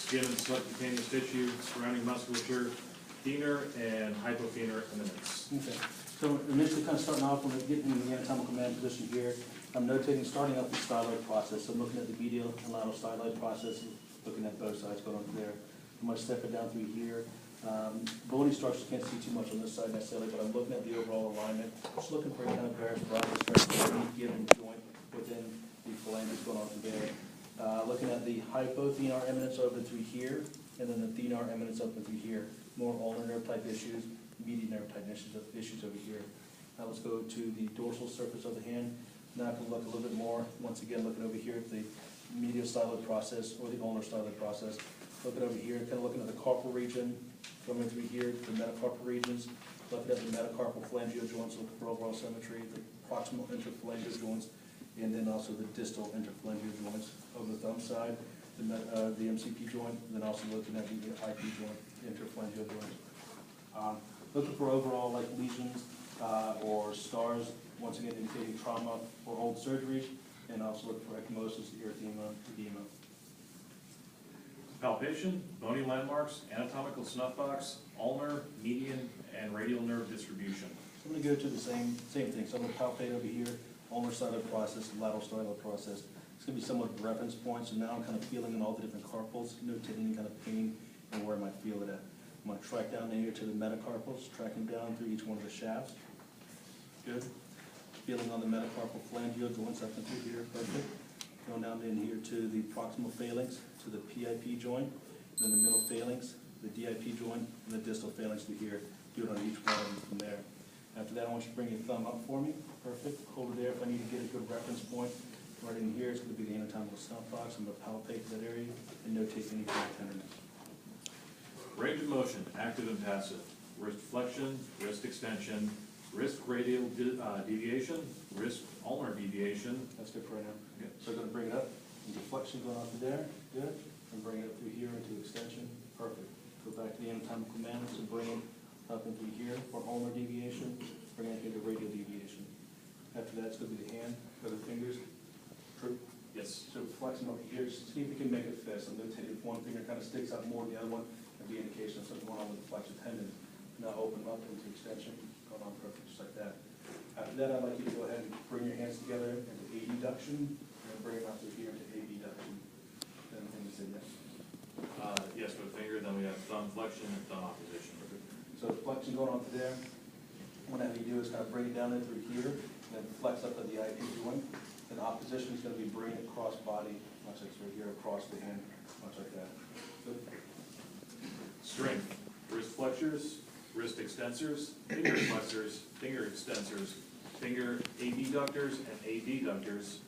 skin and subcutaneous tissue, surrounding musculature, thenar and hypophenar eminence. Okay, so initially kind of starting off when we get in the anatomical man position here, I'm notating starting up the styloid process. So I'm looking at the medial and lateral styloid process, looking at both sides going on there. I'm going to step it down through here. Bony structures can't see too much on this side necessarily, but I'm looking at the overall alignment. Just looking for any kind of various broadness for any given joint within the phalanges going on through there. Looking at the hypothenar eminence open through here, and then the thenar eminence open through here. More ulnar nerve type issues, median nerve type issues over here. Now let's go to the dorsal surface of the hand. Now I can look a little bit more, once again looking over here at the medial styloid process or the ulnar styloid process. Looking over here, kind of looking at the carpal region, coming through here, the metacarpal regions, looking at the metacarpal phalangeal joints, looking for overall symmetry, the proximal interphalangeal joints, and then also the distal interphalangeal joints over the thumb side, the MCP joint, and then also looking at the IP joint, interphalangeal joints. Looking for overall like lesions or scars, once again indicating trauma or old surgeries, and also look for ecchymosis, erythema, edema. Palpation, bony landmarks, anatomical snuff box, ulnar, median, and radial nerve distribution. So I'm going to go to the same thing. So I'm going to palpate over here, ulnar styloid process, lateral styloid process. It's going to be somewhat of reference points, and now I'm kind of feeling in all the different carpals, notating any kind of pain and where I might feel it at. I'm going to track down here to the metacarpals, tracking down through each one of the shafts. Good. Feeling on the metacarpal phalangeal joints up and through here, perfect. Going down in here to the proximal phalanx, to the PIP joint, then the middle phalanx, the DIP joint, and the distal phalanx through here. Do it on each one from there. After that, I want you to bring your thumb up for me. Perfect. Hold it there. If I need to get a good reference point, right in here, it's going to be the anatomical snuff box. I'm going to palpate that area and notate any kind of tenderness. Range of motion, active and passive. Wrist flexion, wrist extension, wrist radial deviation, wrist ulnar deviation. That's good for right now. Yep. So I'm going to bring it up, into flexion going off to there, good. And bring it up through here into extension, perfect. Go back to the anatomical manner, so bring it up and through here for ulnar deviation, bring it into radial deviation. After that, it's going to be the hand, or the fingers. True? Yes. So flexing over here, see if we can make it fit. So I'm going to take if one finger kind of sticks out more than the other one, that'd be an indication of something going on with the flexor tendon. Now open up into extension, going on perfect, just like that. After that, I'd like you to go ahead and bring your hands together into adduction, and then bring them out through here into abduction. Then you say yes. Yes, with finger, then we have thumb flexion and thumb opposition. So the flexion going on to there, what I have you do is kind of bring it down in through here, and then flex up at the IP joint. And opposition is going to be bringing it across body, much like right here, across the hand, much like that. Good. Strength, wrist flexors, wrist extensors, finger flexors, finger extensors, finger abductors and adductors,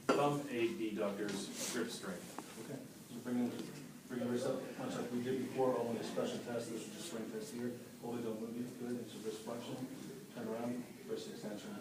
thumb adductors, grip strength. Okay. So bring the wrist up, much like we did before, only a special test. This is just strength test here. Hold it, don't move it. Good. It's a wrist flexion. Turn around, wrist extension.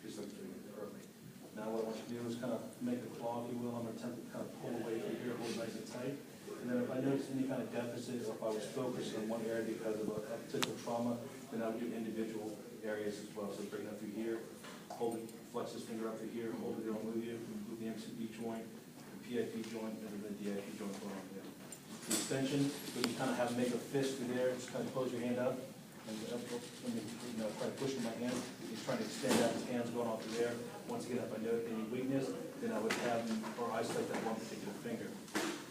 Just like perfect. Now what I want you to do is kind of make a claw, if you will. I'm going to attempt to kind of pull away from here, hold it nice and tight. And then if I notice any kind of deficit, or if I was focused on one area because of a particular trauma, then I would do individual areas as well. So bring it up through here, hold it, flex this finger up through here, hold it, don't move you, move the MCP joint, the PIP joint, and then the DIP joint going on there. The extension, when you kind of have make a fist through there, just kind of close your hand up, and try to push in my hand. He's trying to extend out his hands going off through there. Once again, if I note any weakness, then I would have him or isolate that one particular finger.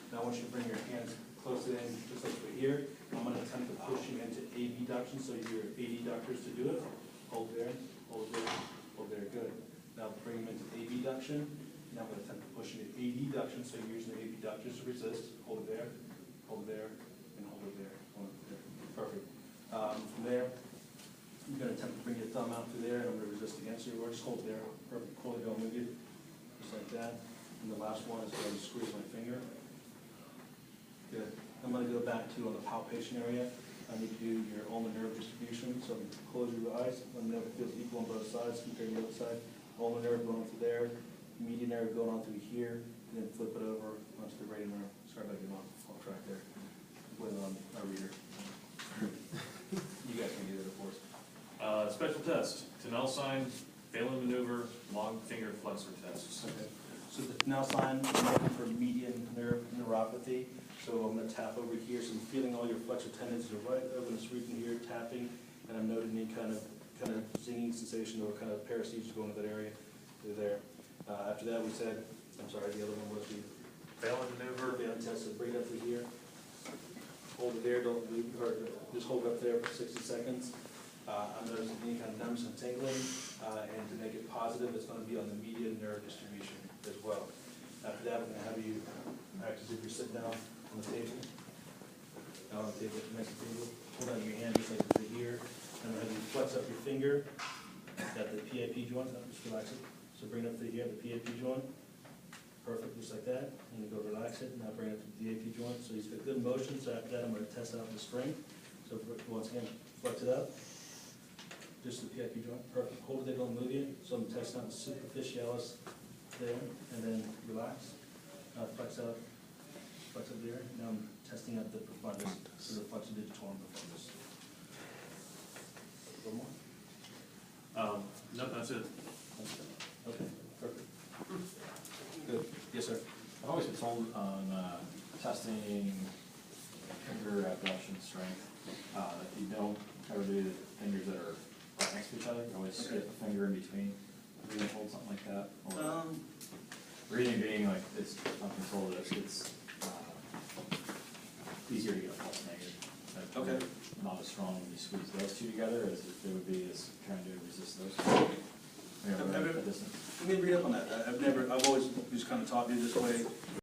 Now I want you to bring your hands close in, just like right here. I'm going to attempt to push you into abduction, so your adductors to do it. Hold there, hold there, hold there, good. Now bring them into abduction. Now I'm going to attempt to push you into adduction, so you're using the abductors to resist. Hold it there, and hold it there. Hold it there. Perfect. From there, I'm going to attempt to bring your thumb out through there, and I'm going to resist against you. Or just hold it there. Perfect. Hold it, don't move it. Just like that. And the last one is going to squeeze my finger. Good. I'm going to go back to on the palpation area. I need to do your ulnar nerve distribution. So close your eyes. Let me know if it feels equal on both sides. Compare the other side. Ulnar nerve going on through there. Median nerve going on through here. And then flip it over onto the radial nerve. Sorry about getting off track there. With my reader. You guys can do that, of course. Special test, Tunnel sign, Phelan maneuver, long finger flexor tests. Okay. So the Tunnel sign, I'm looking for median nerve neuropathy. So I'm gonna tap over here, so I'm feeling all your flexor tendons are right over this region here, tapping, and I'm noting any kind of zinging sensation or kind of paresthesia going to that area through there. After that, we said, I'm sorry, the other one was the Failing maneuver. the test, so bring it up to here. Hold it there, don't leave, or just hold it up there for 60 seconds. I'm noticing any kind of numbness and tingling, and to make it positive, it's gonna be on the median nerve distribution as well. After that, we're gonna have you act as if you're sitting down on the table. Down on the table, next to the table. Hold out your hand just like you did here. And then have you flex up your finger at the PIP joint, just relax it. So bring it up to here, the PIP joint. Perfect, just like that. And you go relax it, now bring it to the DAP joint. So he's got good motion, so after that, I'm gonna test out the strength. So once again, flex it up. Just the PIP joint, perfect. Hold it there, don't move it. So I'm testing out the superficialis there, and then relax. Flex up there. Now I'm testing out the profundus, so the flexor digitorum profundus. One more? No, that's it. Okay, perfect. Good. Yes, sir. I've always been told on testing finger abduction strength that you don't ever do the fingers that are right next to each other. You always get a finger in between. Are you gonna hold something like that? Or reading being like it's uncontrolled, it's easier to get a false negative. Like, Okay. Not as strong when you squeeze those two together as it would be as trying to resist those. I've never- At distance. Let me read up on that. I've always just kind of taught you this way.